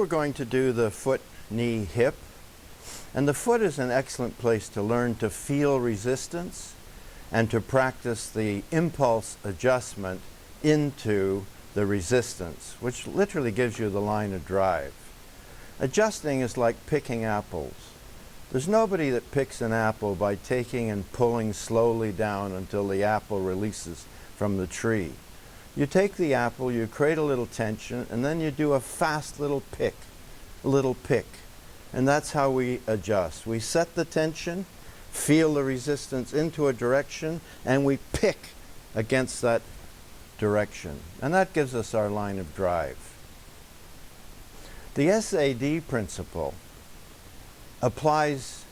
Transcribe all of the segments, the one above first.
we're going to do the foot, knee, hip. And the foot is an excellent place to learn to feel resistance and to practice the impulse adjustment into the resistance, which literally gives you the line of drive. Adjusting is like picking apples. There's nobody that picks an apple by taking and pulling slowly down until the apple releases from the tree. You take the apple, you create a little tension, and then you do a fast little pick, And that's how we adjust. We set the tension, feel the resistance into a direction, and we pick against that direction. And that gives us our line of drive. The SAD principle applies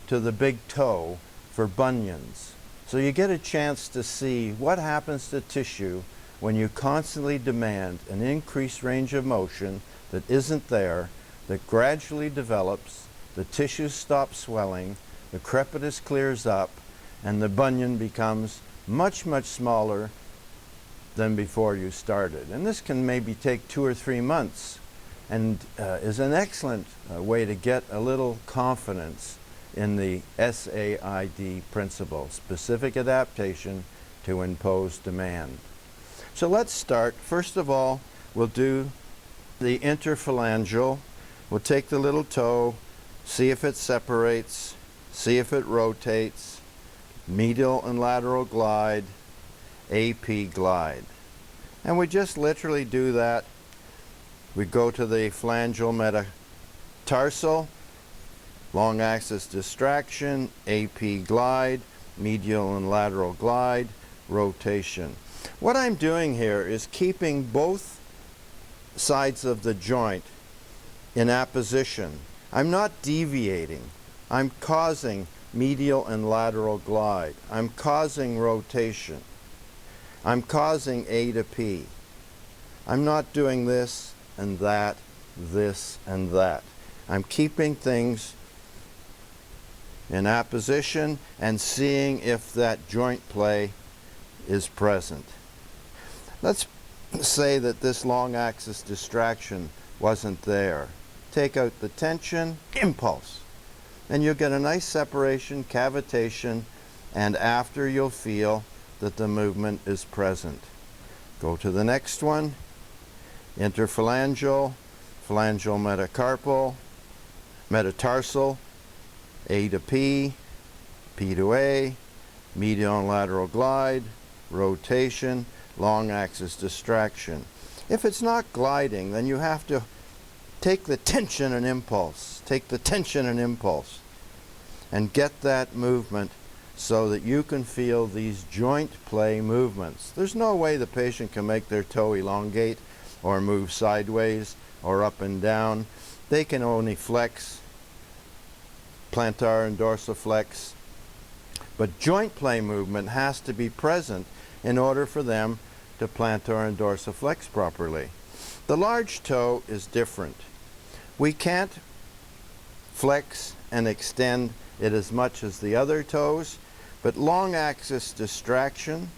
to the big toe for bunions. So you get a chance to see what happens to tissue when you constantly demand an increased range of motion that isn't there, that gradually develops, the tissue stops swelling, the crepitus clears up, and the bunion becomes much, much smaller than before you started. And this can maybe take 2 or 3 months and is an excellent way to get a little confidence in the SAID principle, specific adaptation to imposed demand. So let's start. First of all, we'll do the interphalangeal. We'll take the little toe, see if it separates, see if it rotates, medial and lateral glide, AP glide. And we just literally do that. We go to the phalangeal metatarsal, long axis distraction, AP glide, medial and lateral glide, rotation. What I'm doing here is keeping both sides of the joint in apposition. I'm not deviating. I'm causing medial and lateral glide. I'm causing rotation. I'm causing A to P. I'm not doing this and that, this and that. I'm keeping things in apposition and seeing if that joint play is present. Let's say that this long axis distraction wasn't there. Take out the tension, impulse. And you'll get a nice separation, cavitation, and after you'll feel that the movement is present. Go to the next one. Interphalangeal, phalangeal metacarpal, metatarsal, A to P, P to A, medial and lateral glide, rotation, long axis distraction. If it's not gliding, then you have to take the tension and impulse, and get that movement so that you can feel these joint play movements. There's no way the patient can make their toe elongate or move sideways or up and down. They can only flex, plantar and dorsiflex. But joint play movement has to be present in order for them to plantar and dorsiflex properly. The large toe is different. We can't flex and extend it as much as the other toes, but long axis distraction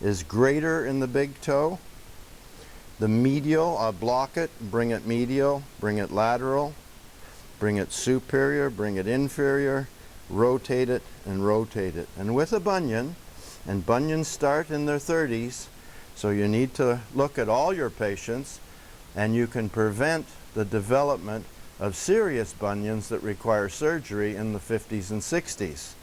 is greater in the big toe. The medial, I'll block it, bring it medial, bring it lateral, bring it superior, bring it inferior, rotate it and rotate it. And with a bunion, and bunions start in their 30s, so you need to look at all your patients and you can prevent the development of serious bunions that require surgery in the 50s and 60s.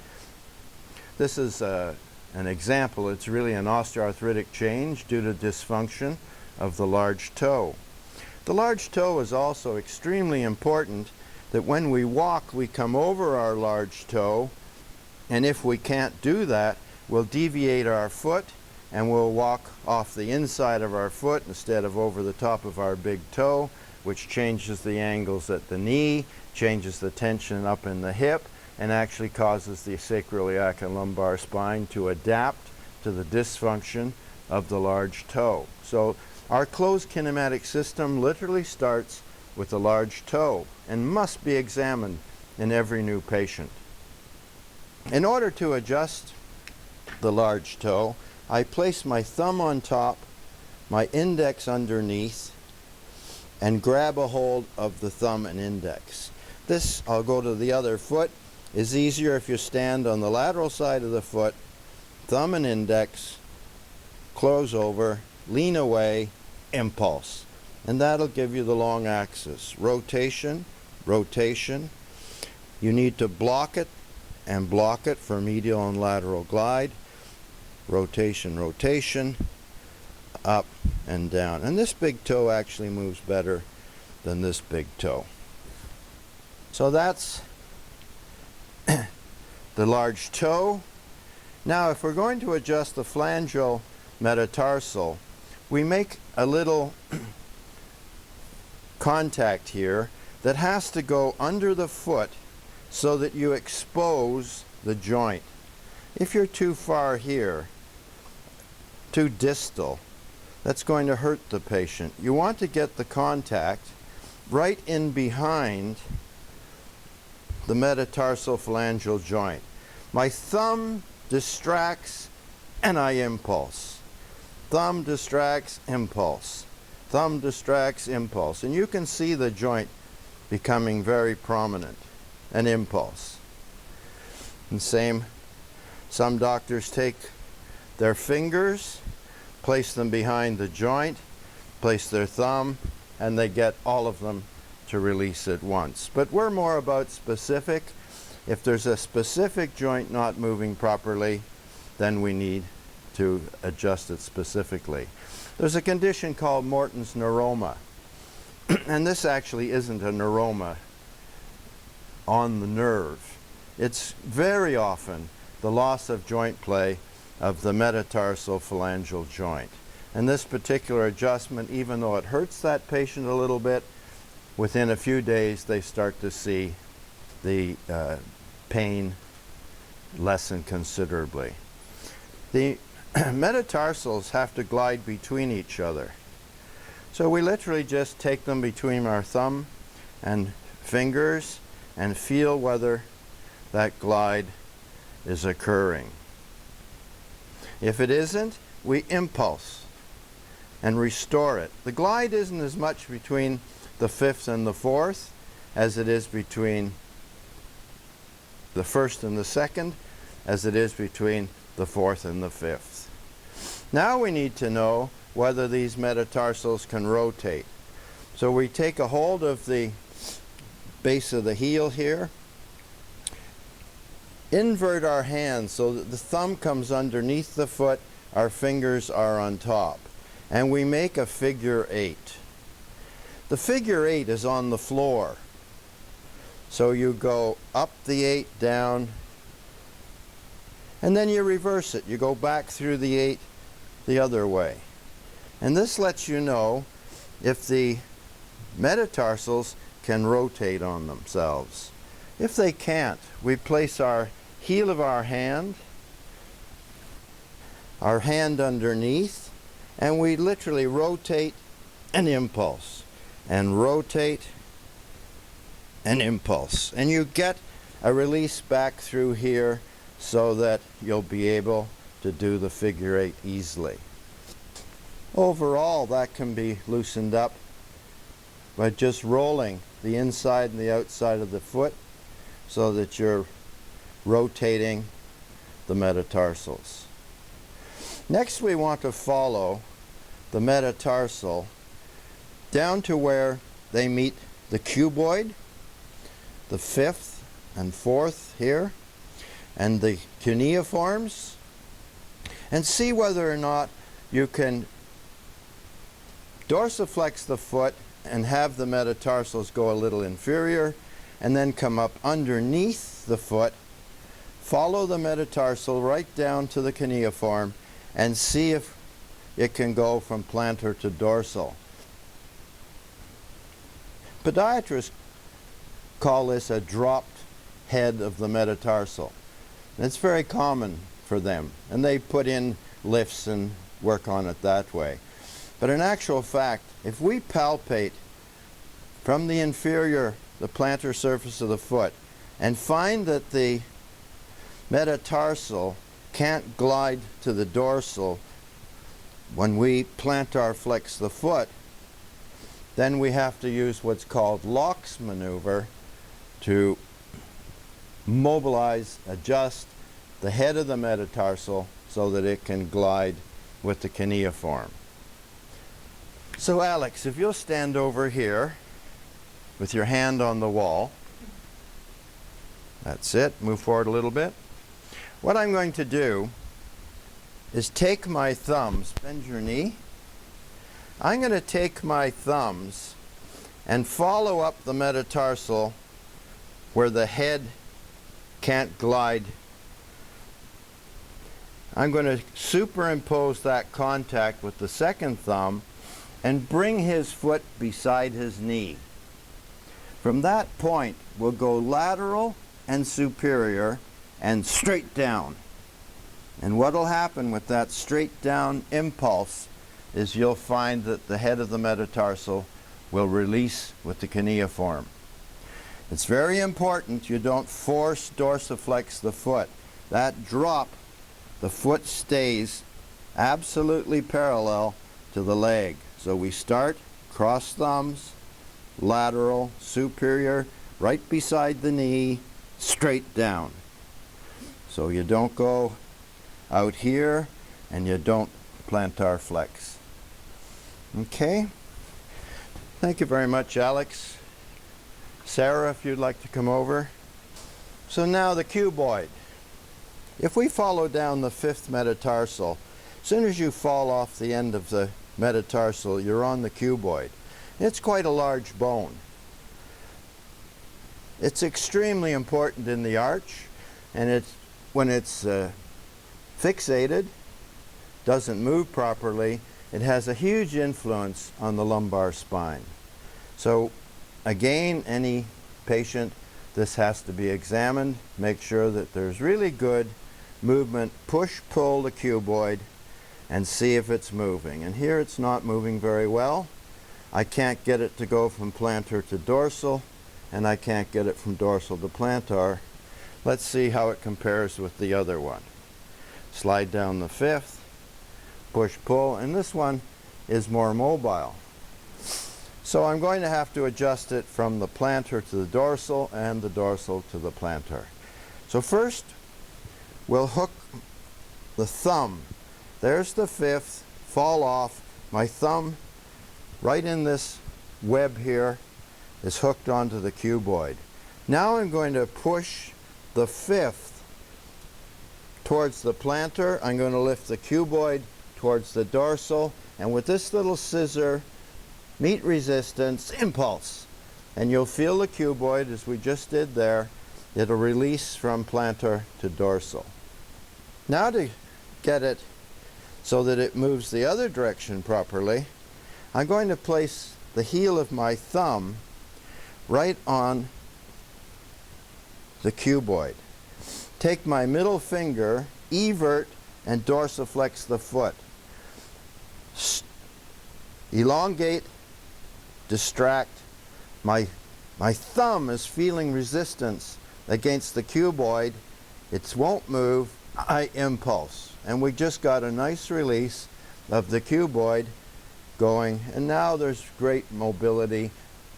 This is an example. It's really an osteoarthritic change due to dysfunction of the large toe. The large toe is also extremely important that when we walk, we come over our large toe, and if we can't do that, we'll deviate our foot and we'll walk off the inside of our foot instead of over the top of our big toe, which changes the angles at the knee, changes the tension up in the hip, and actually causes the sacroiliac and lumbar spine to adapt to the dysfunction of the large toe. So our closed kinematic system literally starts with the large toe and must be examined in every new patient. In order to adjust the large toe, I place my thumb on top, my index underneath, and grab a hold of the thumb and index. This, I'll go to the other foot, is easier if you stand on the lateral side of the foot, thumb and index, close over, lean away, impulse. And that'll give you the long axis. Rotation, rotation. You need to block it and block it for medial and lateral glide. Rotation, rotation, up and down. And this big toe actually moves better than this big toe. So that's the large toe. Now if we're going to adjust the phalangeal metatarsal, we make a little contact here that has to go under the foot so that you expose the joint. If you're too far here, too distal, that's going to hurt the patient. You want to get the contact right in behind the metatarsal phalangeal joint. My thumb distracts and I impulse. Thumb distracts, impulse. Thumb distracts, impulse. And you can see the joint becoming very prominent, an impulse. And same, some doctors take their fingers, place them behind the joint, place their thumb, and they get all of them to release at once. But we're more about specific. If there's a specific joint not moving properly, then we need to adjust it specifically. There's a condition called Morton's neuroma. And this actually isn't a neuroma on the nerve. It's very often the loss of joint play of the metatarsal phalangeal joint. And this particular adjustment, even though it hurts that patient a little bit, within a few days they start to see the pain lessen considerably. The metatarsals have to glide between each other. So we literally just take them between our thumb and fingers and feel whether that glide is occurring. If it isn't, we impulse and restore it. The glide isn't as much between the fifth and the fourth as it is between the first and the second, as it is between the fourth and the fifth. Now we need to know whether these metatarsals can rotate. So we take a hold of the base of the heel here, invert our hands so that the thumb comes underneath the foot, our fingers are on top, and we make a figure 8. The figure 8 is on the floor. So you go up the 8, down, and then you reverse it. You go back through the 8 the other way. And this lets you know if the metatarsals can rotate on themselves. If they can't, we place our heel of our hand underneath, and we literally rotate an impulse and rotate an impulse, and you get a release back through here so that you'll be able to do the figure 8 easily. Overall, that can be loosened up by just rolling the inside and the outside of the foot so that you're rotating the metatarsals. Next, we want to follow the metatarsal down to where they meet the cuboid, the fifth and fourth here, and the cuneiforms, and see whether or not you can dorsiflex the foot and have the metatarsals go a little inferior, and then come up underneath the foot, follow the metatarsal right down to the cuneiform, and see if it can go from plantar to dorsal. Podiatrists call this a dropped head of the metatarsal. And it's very common for them, and they put in lifts and work on it that way. But in actual fact, if we palpate from the inferior, the plantar surface of the foot, and find that the metatarsal can't glide to the dorsal when we plantar flex the foot, then we have to use what's called Locke's maneuver to mobilize, adjust the head of the metatarsal so that it can glide with the cuneiform. So Alex, if you'll stand over here with your hand on the wall. That's it. Move forward a little bit. What I'm going to do is take my thumbs, bend your knee. I'm going to take my thumbs and follow up the metatarsal where the head can't glide. I'm going to superimpose that contact with the second thumb and bring his foot beside his knee. From that point, we'll go lateral and superior and straight down. And what will happen with that straight down impulse is you'll find that the head of the metatarsal will release with the cuneiform. It's very important you don't force dorsiflex the foot. That drop, the foot stays absolutely parallel to the leg. So we start cross thumbs, lateral, superior, right beside the knee, straight down. So you don't go out here and you don't plantar flex. Okay? Thank you very much, Alex. Sarah, if you'd like to come over. So now the cuboid. If we follow down the fifth metatarsal, as soon as you fall off the end of the metatarsal, you're on the cuboid. It's quite a large bone. It's extremely important in the arch, and when it's fixated, doesn't move properly, it has a huge influence on the lumbar spine. So again, any patient, this has to be examined. Make sure that there's really good movement. Push, pull the cuboid and see if it's moving. And here it's not moving very well. I can't get it to go from plantar to dorsal, and I can't get it from dorsal to plantar. Let's see how it compares with the other one. Slide down the fifth, push, pull, and this one is more mobile. So I'm going to have to adjust it from the plantar to the dorsal and the dorsal to the plantar. So first, we'll hook the thumb. There's the fifth, fall off. My thumb, right in this web here, is hooked onto the cuboid. Now I'm going to push the fifth towards the plantar. I'm going to lift the cuboid towards the dorsal, and with this little scissor, meet resistance, impulse. And you'll feel the cuboid, as we just did there, it'll release from plantar to dorsal. Now to get it so that it moves the other direction properly, I'm going to place the heel of my thumb right on the cuboid. Take my middle finger, evert, and dorsiflex the foot. Elongate, distract. My thumb is feeling resistance against the cuboid. It won't move. I impulse. And we just got a nice release of the cuboid going. And now there's great mobility.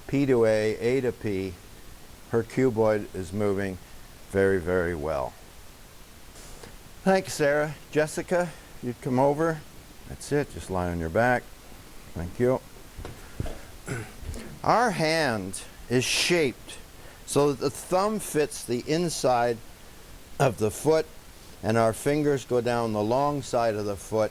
P to A to P. Her cuboid is moving very, very well. Thanks, Sarah. Jessica, you'd come over. That's it. Just lie on your back. Thank you. Our hand is shaped so that the thumb fits the inside of the foot and our fingers go down the long side of the foot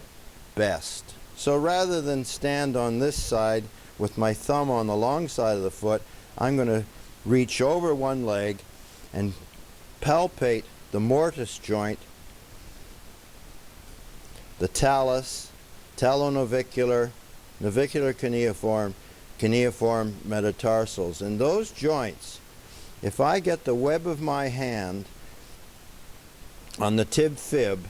best. So rather than stand on this side with my thumb on the long side of the foot, I'm going to reach over one leg and palpate the mortise joint, the talus, talonavicular, navicular cuneiform, cuneiform metatarsals. In those joints, if I get the web of my hand on the tib fib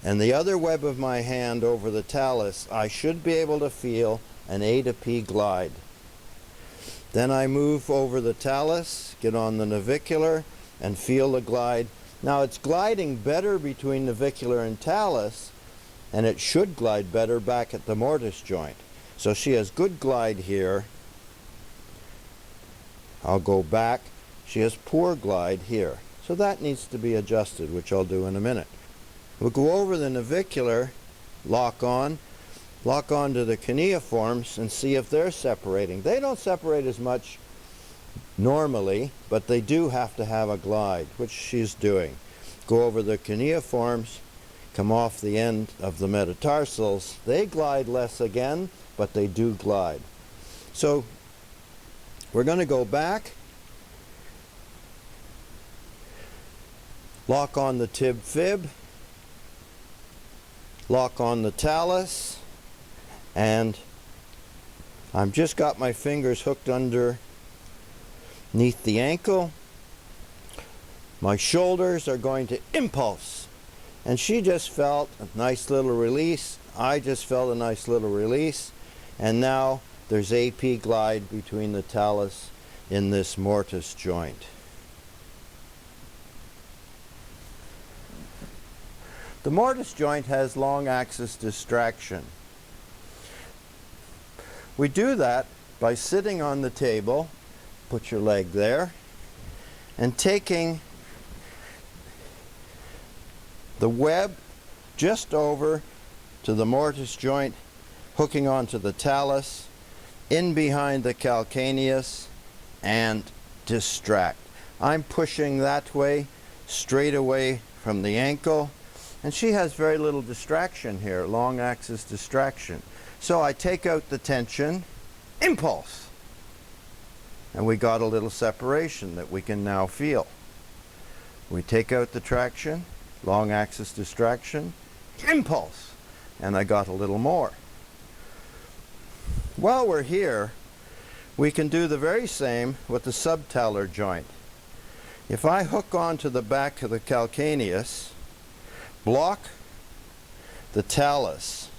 and the other web of my hand over the talus, I should be able to feel an A to P glide. Then I move over the talus, get on the navicular, and feel the glide. Now it's gliding better between navicular and talus, and it should glide better back at the mortise joint. So she has good glide here, I'll go back. She has poor glide here. So that needs to be adjusted, which I'll do in a minute. We'll go over the navicular, lock on to the cuneiforms and see if they're separating. They don't separate as much normally, but they do have to have a glide, which she's doing. Go over the cuneiforms, come off the end of the metatarsals. They glide less again, but they do glide. So we're going to go back, lock on the tib fib, lock on the talus, and I've just got my fingers hooked underneath the ankle. My shoulders are going to impulse, and she just felt a nice little release. I just felt a nice little release, and now there's AP glide between the talus in this mortise joint. The mortise joint has long axis distraction. We do that by sitting on the table, put your leg there, and taking the web just over to the mortise joint, hooking onto the talus, in behind the calcaneus, and distract. I'm pushing that way, straight away from the ankle, and she has very little distraction here, long axis distraction. So I take out the tension, impulse, and we got a little separation that we can now feel. We take out the traction, long axis distraction, impulse, and I got a little more. While we're here, we can do the very same with the subtalar joint. If I hook onto the back of the calcaneus, block the talus,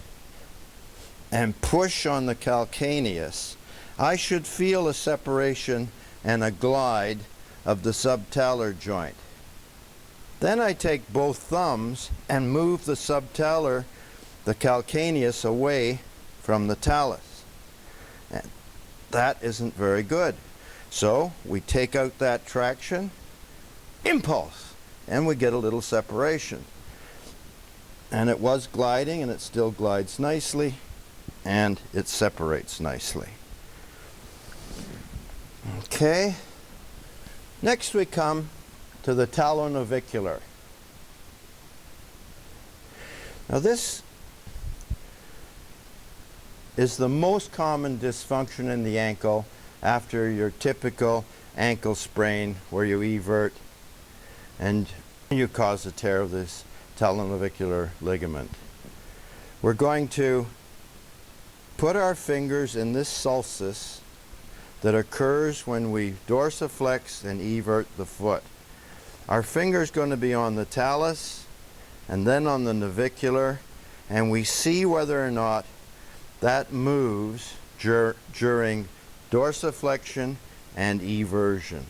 and push on the calcaneus, I should feel a separation and a glide of the subtalar joint. Then I take both thumbs and move the subtalar, the calcaneus, away from the talus. And that isn't very good. So we take out that traction, impulse, and we get a little separation. And it was gliding, and it still glides nicely, and it separates nicely. Okay. Next we come to the talonavicular. Now this is the most common dysfunction in the ankle after your typical ankle sprain where you evert and you cause a tear of this talonavicular ligament. We're going to put our fingers in this sulcus that occurs when we dorsiflex and evert the foot. Our finger's going to be on the talus and then on the navicular, and we see whether or not that moves during dorsiflexion and eversion.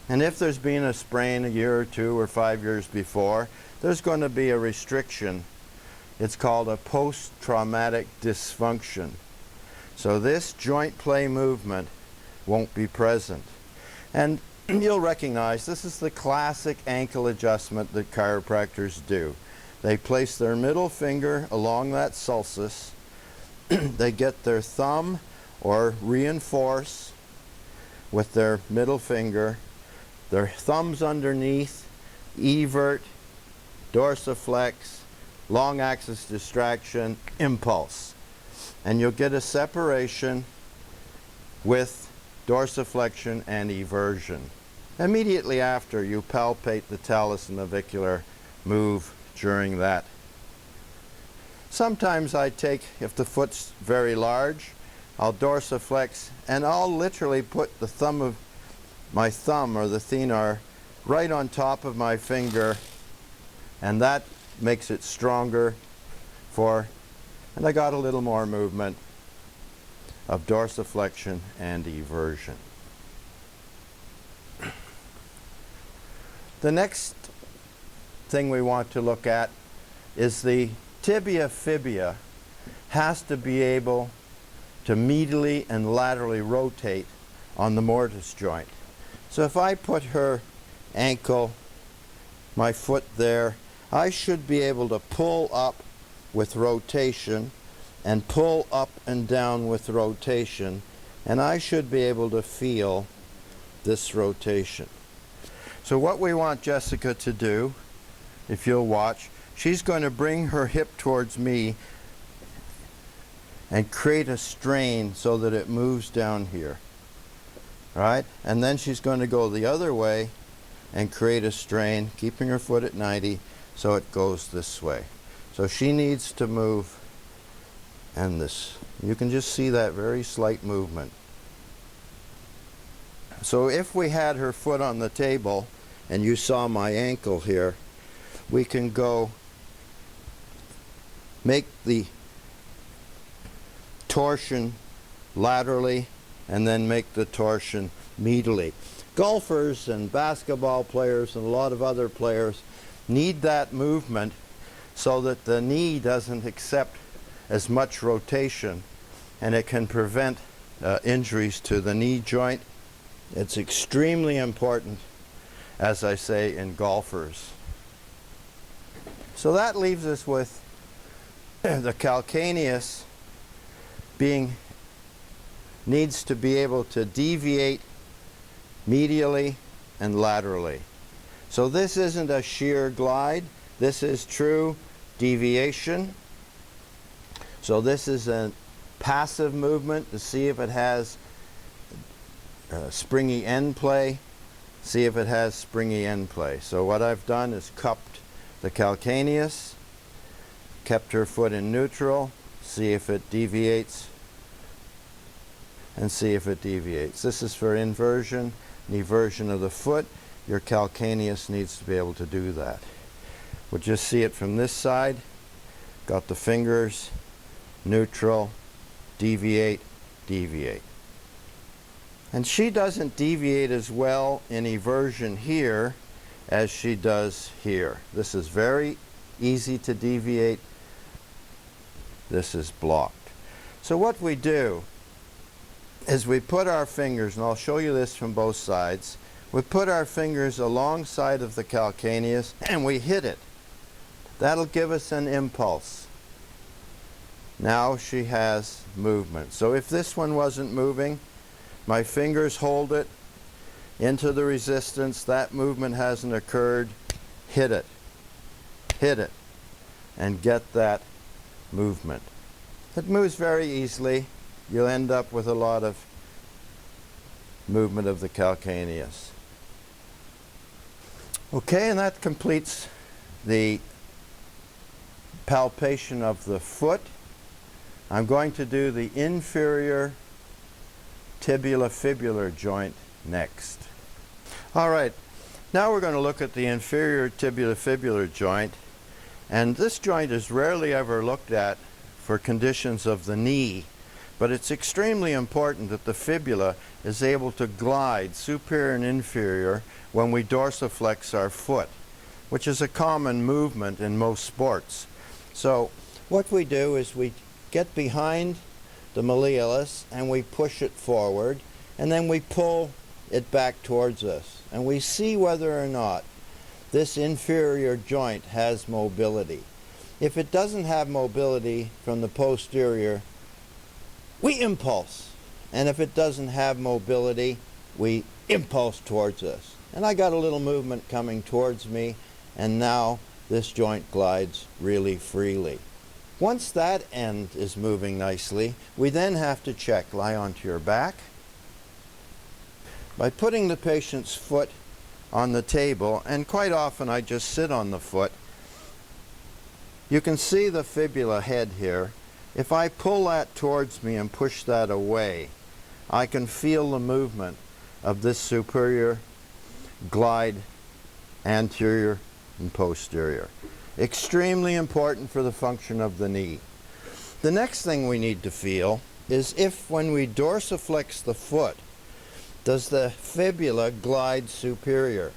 And if there's been a sprain a year or 2 or 5 years before, there's going to be a restriction. It's called a post-traumatic dysfunction. So this joint play movement won't be present. And you'll recognize this is the classic ankle adjustment that chiropractors do. They place their middle finger along that sulcus. They get their thumb or reinforce with their middle finger, their thumbs underneath, evert, dorsiflex, long axis distraction, impulse. And you'll get a separation with dorsiflexion and eversion. Immediately after, you palpate the talus and navicular move during that. Sometimes I take, if the foot's very large, I'll dorsiflex and I'll literally put the thumb of my thumb or the thenar right on top of my finger, and that makes it stronger and I got a little more movement of dorsiflexion and eversion. The next thing we want to look at is the tibia fibia has to be able to medially and laterally rotate on the mortise joint. So if I put her ankle, my foot there, I should be able to pull up with rotation and pull up and down with rotation, and I should be able to feel this rotation. So what we want Jessica to do, if you'll watch, she's going to bring her hip towards me and create a strain so that it moves down here. Right? And then she's going to go the other way and create a strain, keeping her foot at 90, so it goes this way. So she needs to move, and this. You can just see that very slight movement. So if we had her foot on the table, and you saw my ankle here, we can go make the torsion laterally and then make the torsion medially. Golfers and basketball players and a lot of other players need that movement so that the knee doesn't accept as much rotation, and it can prevent injuries to the knee joint. It's extremely important, as I say, in golfers. So that leaves us with the calcaneus needs to be able to deviate medially and laterally. So this isn't a sheer glide, this is true deviation. So this is a passive movement to see if it has springy end play, see if it has springy end play. So what I've done is cupped the calcaneus, kept her foot in neutral, see if it deviates, and see if it deviates. This is for inversion and eversion of the foot. Your calcaneus needs to be able to do that. We'll just see it from this side. Got the fingers, neutral, deviate, deviate. And she doesn't deviate as well in eversion here as she does here. This is very easy to deviate. This is blocked. So what we do is we put our fingers, and I'll show you this from both sides, we put our fingers alongside of the calcaneus and we hit it. That'll give us an impulse. Now she has movement. So if this one wasn't moving, my fingers hold it into the resistance, that movement hasn't occurred, hit it, and get that movement. It moves very easily. You'll end up with a lot of movement of the calcaneus. Okay, and that completes the palpation of the foot. I'm going to do the inferior tibulofibular joint next. All right, now we're going to look at the inferior tibulofibular joint, and this joint is rarely ever looked at for conditions of the knee, but it's extremely important that the fibula is able to glide superior and inferior when we dorsiflex our foot, which is a common movement in most sports. So what we do is we get behind the malleolus and we push it forward, and then we pull it back towards us, and we see whether or not this inferior joint has mobility. If it doesn't have mobility from the posterior, we impulse, and if it doesn't have mobility, we impulse towards us. And I got a little movement coming towards me, and now this joint glides really freely. Once that end is moving nicely, we then have to check. Lie onto your back. By putting the patient's foot on the table, and quite often I just sit on the foot, you can see the fibula head here. If I pull that towards me and push that away, I can feel the movement of this superior glide anterior and posterior. Extremely important for the function of the knee. The next thing we need to feel is if when we dorsiflex the foot, does the fibula glide superior?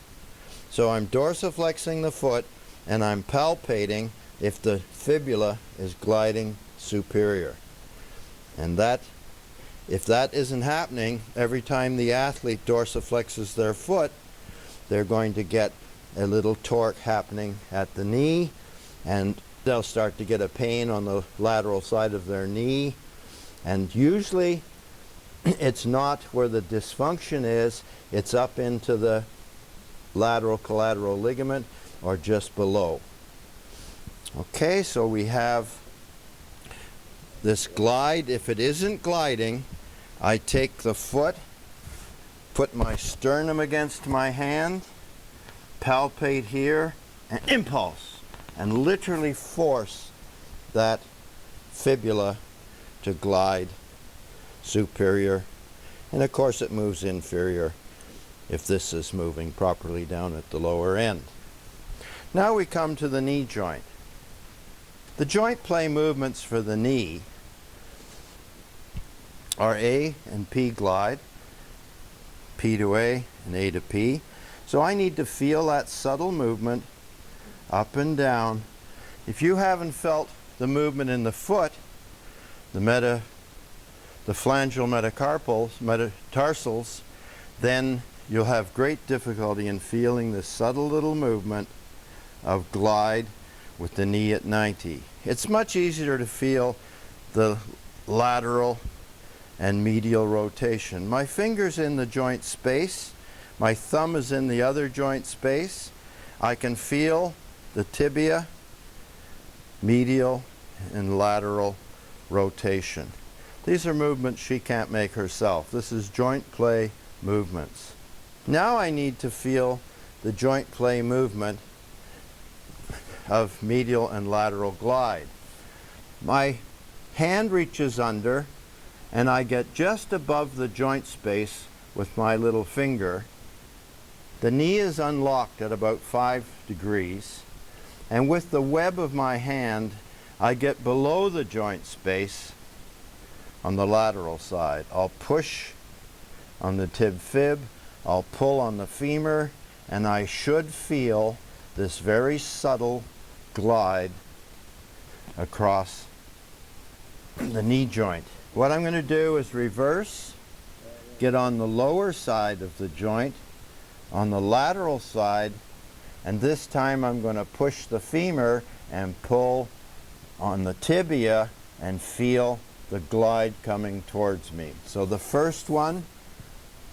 So I'm dorsiflexing the foot and I'm palpating if the fibula is gliding superior. And that If that isn't happening, every time the athlete dorsiflexes their foot, they're going to get a little torque happening at the knee, and they'll start to get a pain on the lateral side of their knee. And usually it's not where the dysfunction is, it's up into the lateral collateral ligament or just below. Okay, so we have this glide. If it isn't gliding, I take the foot, put my sternum against my hand, palpate here, and impulse, and literally force that fibula to glide superior, and of course it moves inferior if this is moving properly down at the lower end. Now we come to the knee joint. The joint play movements for the knee are A and P glide, P to A and A to P. So I need to feel that subtle movement up and down. If you haven't felt the movement in the foot, the phalangeal metatarsals, then you'll have great difficulty in feeling this subtle little movement of glide with the knee at 90. It's much easier to feel the lateral and medial rotation. My finger's in the joint space, my thumb is in the other joint space. I can feel the tibia, medial and lateral rotation. These are movements she can't make herself. This is joint play movements. Now I need to feel the joint play movement of medial and lateral glide. My hand reaches under and I get just above the joint space with my little finger. The knee is unlocked at about 5 degrees, and with the web of my hand I get below the joint space on the lateral side. I'll push on the tib fib, I'll pull on the femur, and I should feel this very subtle glide across the knee joint. What I'm going to do is reverse, get on the lower side of the joint, on the lateral side, and this time I'm going to push the femur and pull on the tibia and feel the glide coming towards me. So the first one,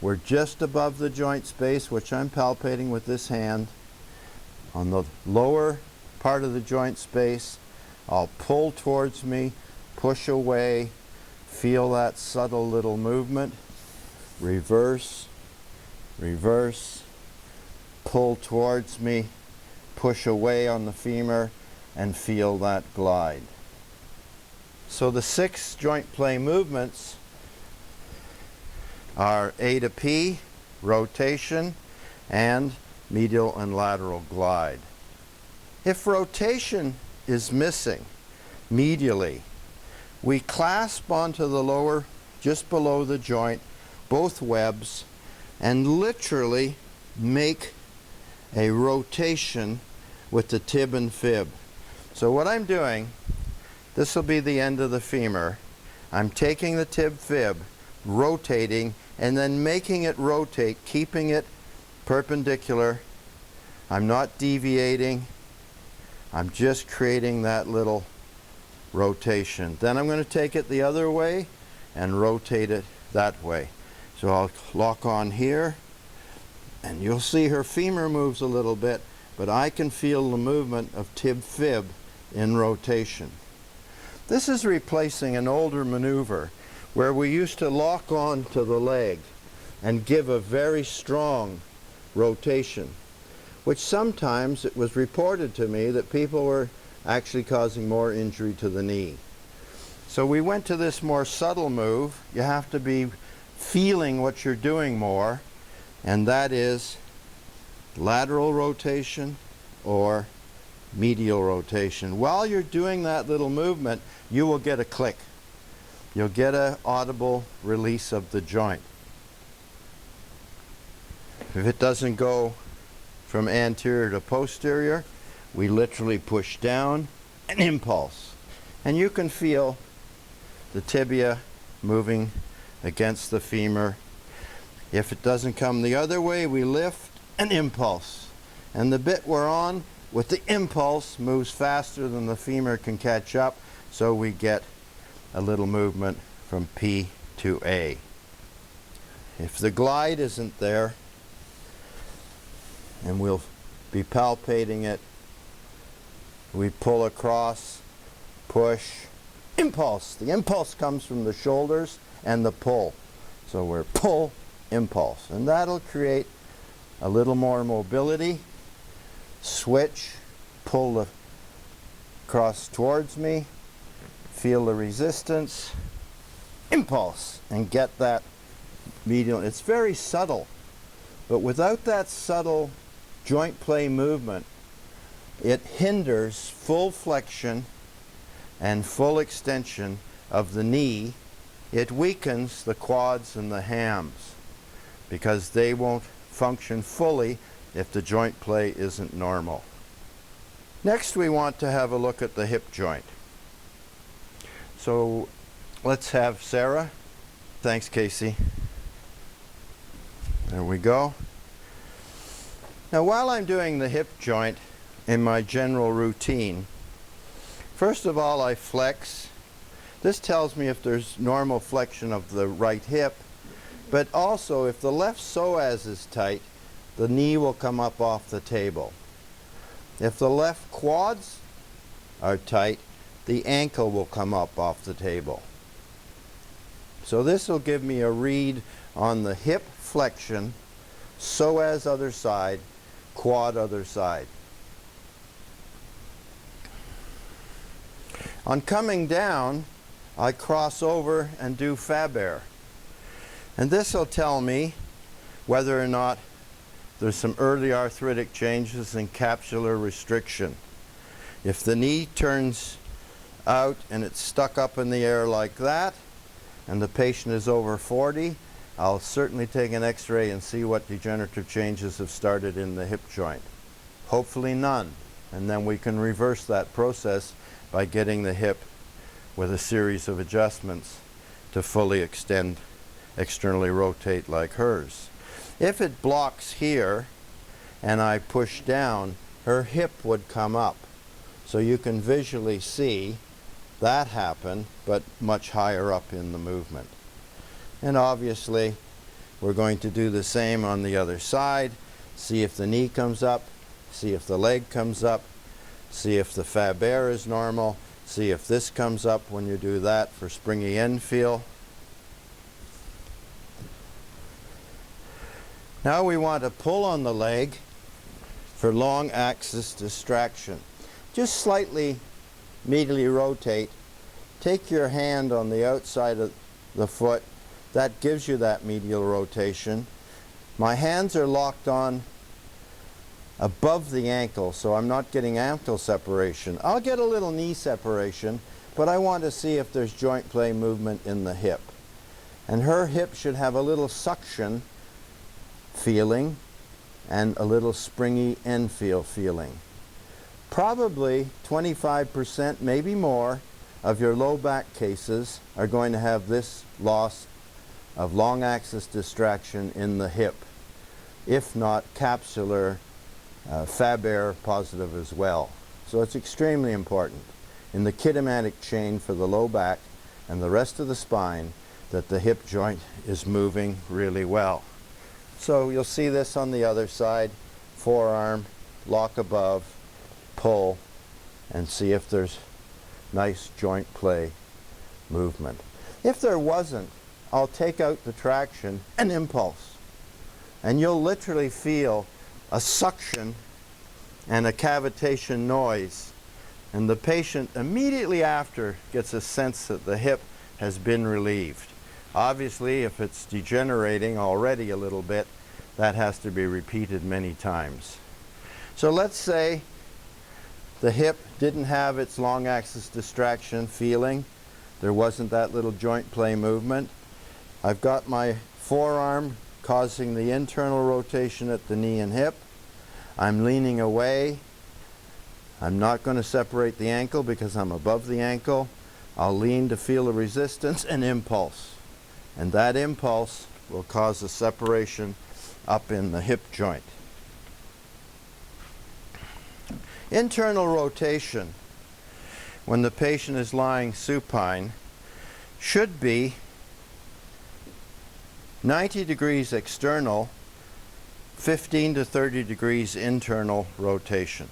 we're just above the joint space, which I'm palpating with this hand. On the lower part of the joint space, I'll pull towards me, push away, feel that subtle little movement, reverse, reverse, pull towards me, push away on the femur, and feel that glide. So the 6 joint play movements are A to P, rotation, and medial and lateral glide. If rotation is missing medially, we clasp onto the lower, just below the joint, both webs, and literally make a rotation with the tib and fib. So what I'm doing, this will be the end of the femur. I'm taking the tib fib, rotating, and then making it rotate, keeping it perpendicular. I'm not deviating. I'm just creating that little rotation. Then I'm going to take it the other way and rotate it that way. So I'll lock on here, and you'll see her femur moves a little bit, but I can feel the movement of tib fib in rotation. This is replacing an older maneuver where we used to lock on to the leg and give a very strong rotation, which sometimes it was reported to me that people were actually causing more injury to the knee. So we went to this more subtle move. You have to be feeling what you're doing more, and that is lateral rotation or medial rotation. While you're doing that little movement, you will get a click. You'll get an audible release of the joint. If it doesn't go from anterior to posterior, we literally push down an impulse. And you can feel the tibia moving against the femur. If it doesn't come the other way, we lift an impulse. And the bit we're on with the impulse moves faster than the femur can catch up, so we get a little movement from P to A. If the glide isn't there, and we'll be palpating it, we pull across, push, impulse. The impulse comes from the shoulders and the pull. So we're pull, impulse. And that'll create a little more mobility. Switch, pull the cross towards me, feel the resistance, impulse, and get that medial. It's very subtle, but without that subtle joint play movement, it hinders full flexion and full extension of the knee. It weakens the quads and the hams because they won't function fully if the joint play isn't normal. Next, we want to have a look at the hip joint. So let's have Sarah. Thanks, Casey. There we go. Now, while I'm doing the hip joint in my general routine, first of all, I flex. This tells me if there's normal flexion of the right hip, but also if the left psoas is tight, the knee will come up off the table. If the left quads are tight, the ankle will come up off the table. So this will give me a read on the hip flexion, psoas other side, quad other side. On coming down, I cross over and do Faber. And this will tell me whether or not there's some early arthritic changes and capsular restriction. If the knee turns out and it's stuck up in the air like that, and the patient is over 40, I'll certainly take an x-ray and see what degenerative changes have started in the hip joint. Hopefully none. And then we can reverse that process by getting the hip with a series of adjustments to fully extend, externally rotate like hers. If it blocks here and I push down, her hip would come up. So you can visually see that happen, but much higher up in the movement. And obviously, we're going to do the same on the other side. See if the knee comes up, see if the leg comes up, see if the Faber is normal, see if this comes up when you do that for springy end feel. Now we want to pull on the leg for long axis distraction. Just slightly medially rotate. Take your hand on the outside of the foot. That gives you that medial rotation. My hands are locked on above the ankle, so I'm not getting ankle separation. I'll get a little knee separation, but I want to see if there's joint play movement in the hip. And her hip should have a little suction feeling and a little springy end feel feeling. Probably 25%, maybe more, of your low back cases are going to have this loss of long axis distraction in the hip, if not capsular Faber positive as well. So it's extremely important in the kinematic chain for the low back and the rest of the spine that the hip joint is moving really well. So you'll see this on the other side. Forearm, lock above, pull, and see if there's nice joint play movement. If there wasn't, I'll take out the traction and impulse. And you'll literally feel a suction and a cavitation noise. And the patient immediately after gets a sense that the hip has been relieved. Obviously, if it's degenerating already a little bit, that has to be repeated many times. So let's say the hip didn't have its long axis distraction feeling. There wasn't that little joint play movement. I've got my forearm causing the internal rotation at the knee and hip. I'm leaning away. I'm not going to separate the ankle because I'm above the ankle. I'll lean to feel the resistance and impulse. and that impulse will cause a separation up in the hip joint. Internal rotation, when the patient is lying supine, should be 90 degrees external, 15 to 30 degrees internal rotation.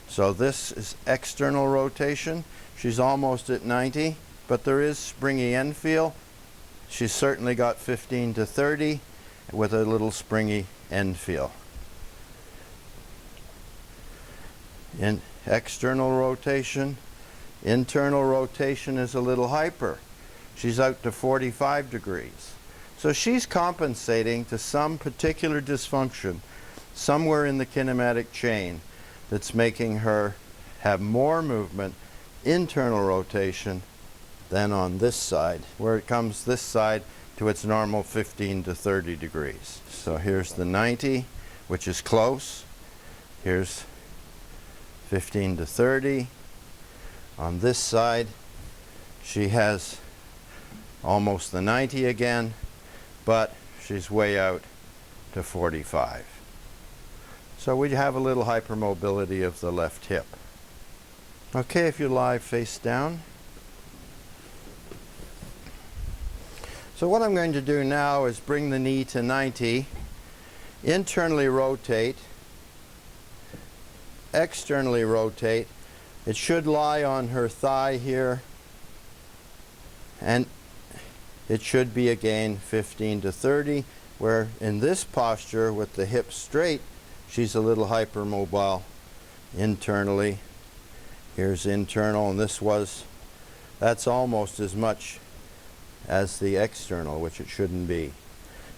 So this is external rotation. She's almost at 90, but there is springy end feel. She's certainly got 15 to 30 with a little springy end feel. In external rotation, internal rotation is a little hyper. She's out to 45 degrees. So she's compensating to some particular dysfunction somewhere in the kinematic chain that's making her have more movement, internal rotation, than on this side, where it comes this side to its normal 15 to 30 degrees. So here's the 90, which is close. Here's 15 to 30. On this side, she has almost the 90 again, but she's way out to 45. So we have a little hypermobility of the left hip. Okay, if you lie face down. So what I'm going to do now is bring the knee to 90, internally rotate, externally rotate. It should lie on her thigh here, and it should be again 15 to 30, where in this posture with the hips straight, she's a little hypermobile internally. Here's internal, and that's almost as much as the external, which it shouldn't be.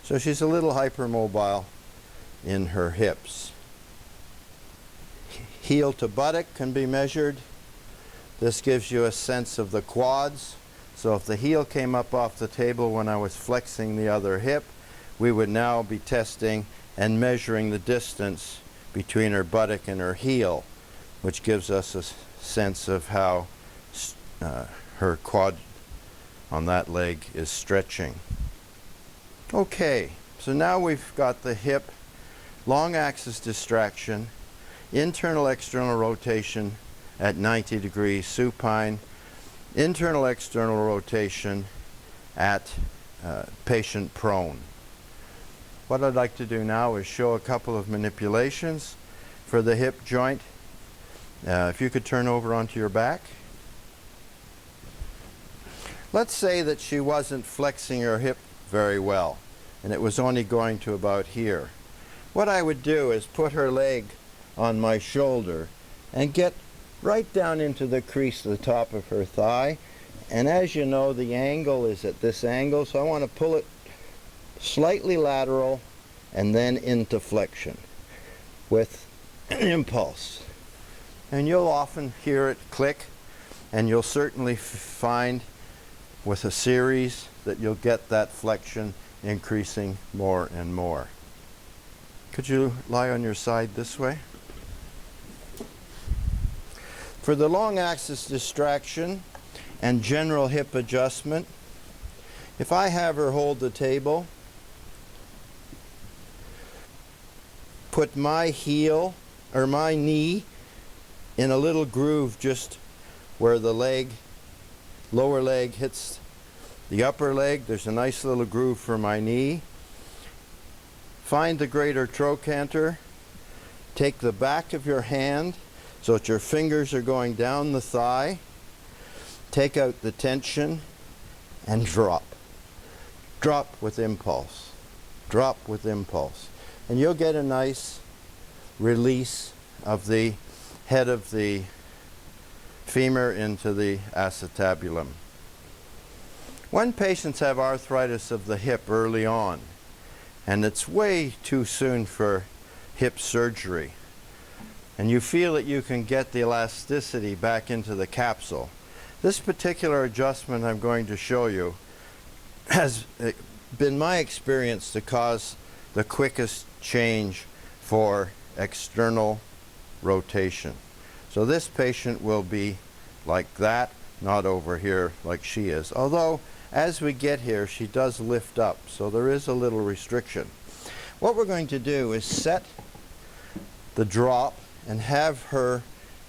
So she's a little hypermobile in her hips. Heel to buttock can be measured. This gives you a sense of the quads. So if the heel came up off the table when I was flexing the other hip, we would now be testing and measuring the distance between her buttock and her heel, which gives us a sense of how her quad on that leg is stretching. Okay, so now we've got the hip, long axis distraction, internal external rotation at 90 degrees supine, internal external rotation at patient prone. What I'd like to do now is show a couple of manipulations for the hip joint. If you could turn over onto your back. Let's say that she wasn't flexing her hip very well, and it was only going to about here. What I would do is put her leg on my shoulder and get right down into the crease of the top of her thigh. And as you know, the angle is at this angle, so I want to pull it slightly lateral and then into flexion with an impulse. And you'll often hear it click, and you'll certainly find with a series that you'll get that flexion increasing more and more. Could you lie on your side this way? For the long axis distraction and general hip adjustment, if I have her hold the table, put my heel or my knee in a little groove just where the lower leg hits the upper leg. There's a nice little groove for my knee. Find the greater trochanter. Take the back of your hand so that your fingers are going down the thigh. Take out the tension and drop. Drop with impulse. Drop with impulse. And you'll get a nice release of the head of the femur into the acetabulum. When patients have arthritis of the hip early on, and it's way too soon for hip surgery, and you feel that you can get the elasticity back into the capsule, this particular adjustment I'm going to show you has been my experience to cause the quickest change for external rotation. So this patient will be like that, not over here like she is. Although as we get here, she does lift up, so there is a little restriction. What we're going to do is set the drop and have her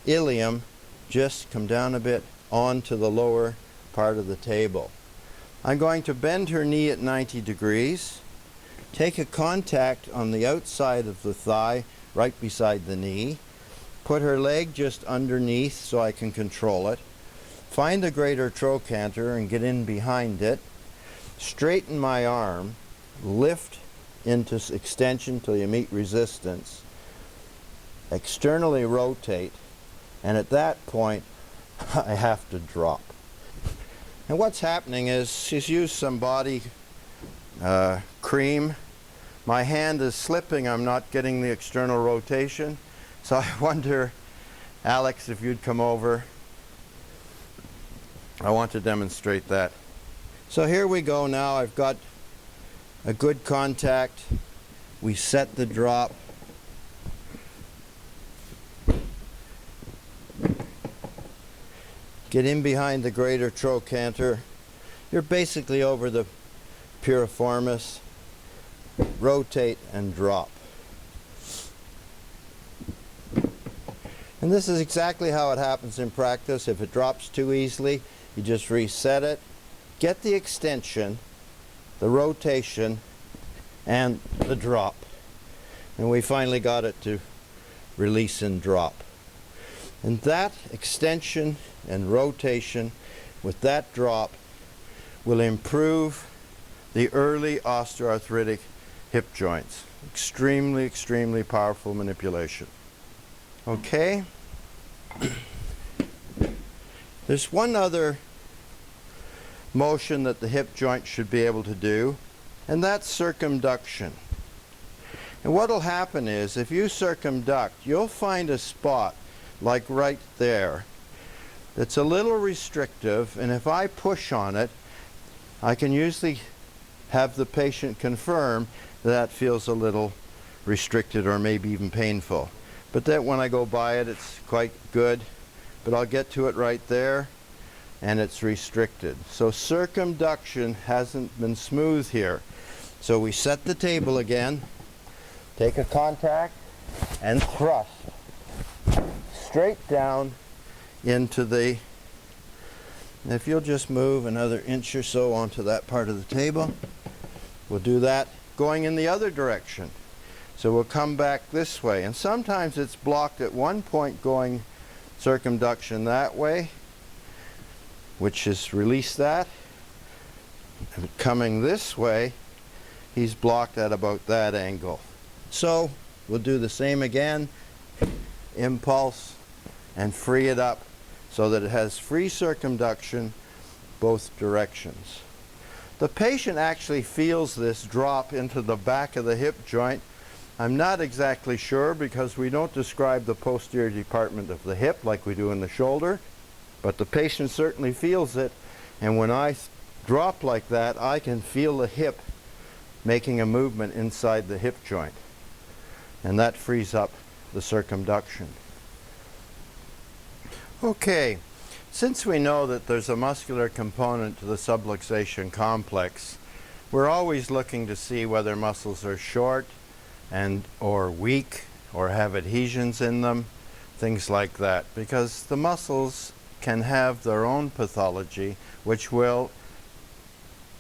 ilium just come down a bit onto the lower part of the table. I'm going to bend her knee at 90 degrees, take a contact on the outside of the thigh right beside the knee, put her leg just underneath so I can control it, find the greater trochanter and get in behind it, straighten my arm, lift into extension till you meet resistance, externally rotate, and at that point I have to drop. And what's happening is she's used some body cream. My hand is slipping, I'm not getting the external rotation. So I wonder, Alex, if you'd come over. I want to demonstrate that. So here we go now. I've got a good contact. We set the drop. Get in behind the greater trochanter. You're basically over the piriformis. Rotate and drop. And this is exactly how it happens in practice. If it drops too easily, you just reset it. Get the extension, the rotation, and the drop. And we finally got it to release and drop. And that extension and rotation with that drop will improve the early osteoarthritic hip joints. Extremely, extremely powerful manipulation. Okay. There's one other motion that the hip joint should be able to do, and that's circumduction. And what will happen is, if you circumduct, you'll find a spot like right there that's a little restrictive, and if I push on it, I can usually have the patient confirm that feels a little restricted or maybe even painful. But that when I go by it, it's quite good. But I'll get to it right there, and it's restricted. So circumduction hasn't been smooth here. So we set the table again, take a contact, and thrust straight down into the, if you'll just move another inch or so onto that part of the table, we'll do that going in the other direction. So we'll come back this way, and sometimes it's blocked at one point going circumduction that way, which is release that, and coming this way, he's blocked at about that angle. So we'll do the same again, impulse, and free it up so that it has free circumduction both directions. The patient actually feels this drop into the back of the hip joint. I'm not exactly sure because we don't describe the posterior department of the hip like we do in the shoulder, but the patient certainly feels it, and when I drop like that, I can feel the hip making a movement inside the hip joint, and that frees up the circumduction. Okay, since we know that there's a muscular component to the subluxation complex, we're always looking to see whether muscles are short and or weak or have adhesions in them, things like that, because the muscles can have their own pathology which will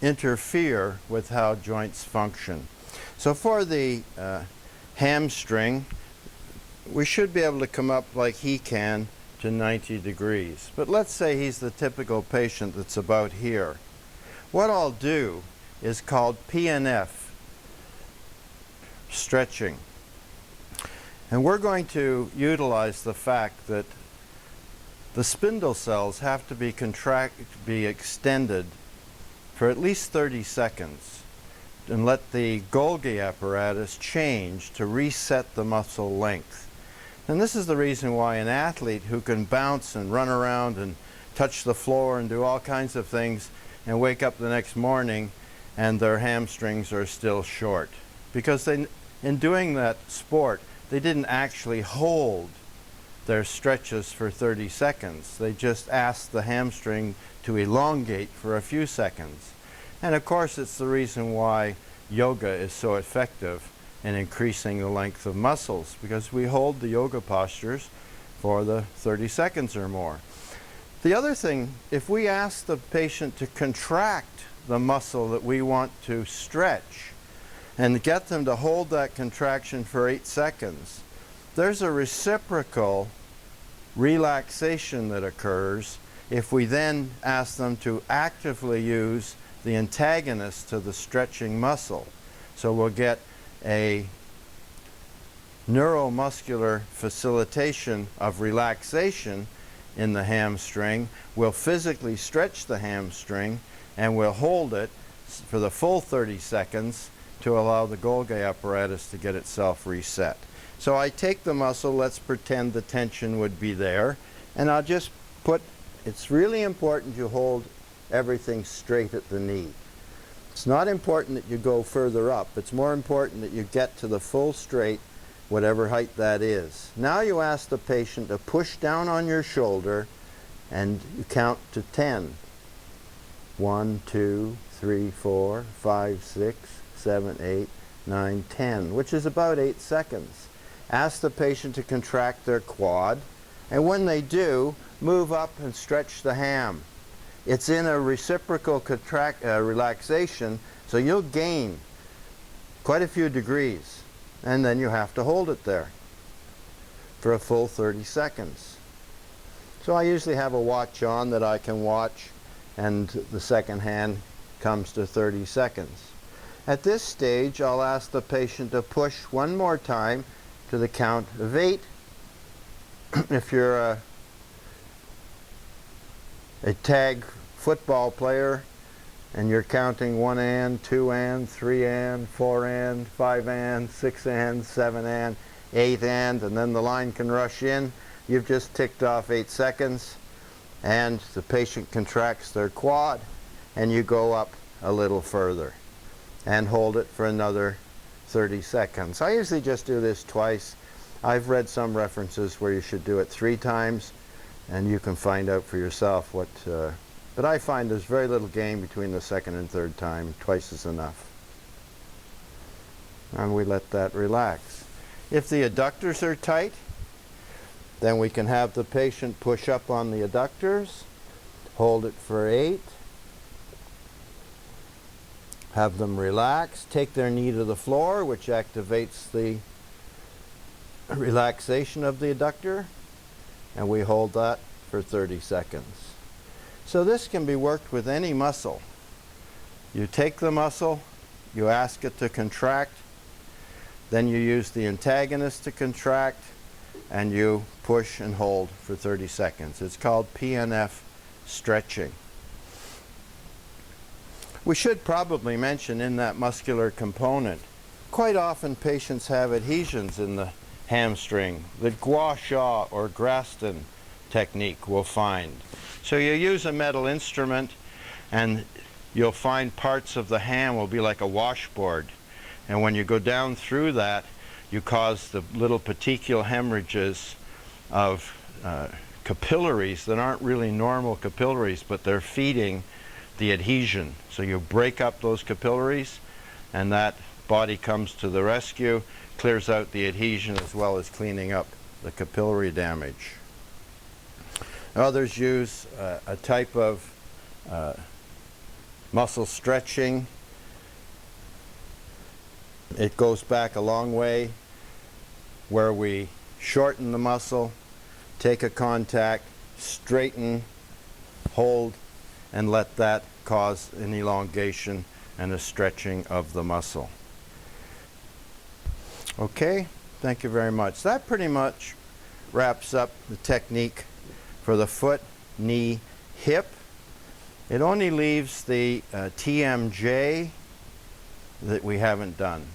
interfere with how joints function. So for the hamstring, we should be able to come up like he can to 90 degrees. But let's say he's the typical patient that's about here. What I'll do is called PNF, stretching. And we're going to utilize the fact that the spindle cells have to be extended for at least 30 seconds and let the Golgi apparatus change to reset the muscle length. And this is the reason why an athlete who can bounce and run around and touch the floor and do all kinds of things and wake up the next morning and their hamstrings are still short. Because in doing that sport, they didn't actually hold their stretches for 30 seconds. They just ask the hamstring to elongate for a few seconds. And of course, it's the reason why yoga is so effective in increasing the length of muscles, because we hold the yoga postures for the 30 seconds or more. The other thing, if we ask the patient to contract the muscle that we want to stretch and get them to hold that contraction for 8 seconds, there's a reciprocal relaxation that occurs if we then ask them to actively use the antagonist to the stretching muscle. So we'll get a neuromuscular facilitation of relaxation in the hamstring. We'll physically stretch the hamstring and we'll hold it for the full 30 seconds to allow the Golgi apparatus to get itself reset. So I take the muscle, let's pretend the tension would be there, and I'll just put, it's really important you hold everything straight at the knee. It's not important that you go further up. It's more important that you get to the full straight, whatever height that is. Now you ask the patient to push down on your shoulder and you count to 10. 1, 2, 3, 4, 5, 6, 7, 8, 9, 10, which is about 8 seconds. Ask the patient to contract their quad, and when they do, move up and stretch the ham. It's in a reciprocal relaxation, so you'll gain quite a few degrees, and then you have to hold it there for a full 30 seconds. So I usually have a watch on that I can watch, and the second hand comes to 30 seconds. At this stage, I'll ask the patient to push one more time to the count of 8. If you're a tag football player and you're counting 1 and, 2 and, 3 and, 4 and, 5 and, 6 and, 7 and, 8 and then the line can rush in, you've just ticked off 8 seconds and the patient contracts their quad and you go up a little further and hold it for another 30 seconds. I usually just do this twice. I've read some references where you should do it 3 times, and you can find out for yourself what, but I find there's very little gain between the second and third time. Twice is enough. And we let that relax. If the adductors are tight, then we can have the patient push up on the adductors, hold it for 8, have them relax, take their knee to the floor, which activates the relaxation of the adductor, and we hold that for 30 seconds. So this can be worked with any muscle. You take the muscle, you ask it to contract, then you use the antagonist to contract, and you push and hold for 30 seconds. It's called PNF stretching. We should probably mention in that muscular component, quite often patients have adhesions in the hamstring. The gua sha or Graston technique we'll find. So you use a metal instrument and you'll find parts of the ham will be like a washboard. And when you go down through that, you cause the little petechial hemorrhages of capillaries that aren't really normal capillaries, but they're feeding the adhesion. So you break up those capillaries and that body comes to the rescue, clears out the adhesion as well as cleaning up the capillary damage. Others use a type of muscle stretching. It goes back a long way where we shorten the muscle, take a contact, straighten, hold, and let that cause an elongation and a stretching of the muscle. Okay, thank you very much. That pretty much wraps up the technique for the foot, knee, hip. It only leaves the TMJ that we haven't done.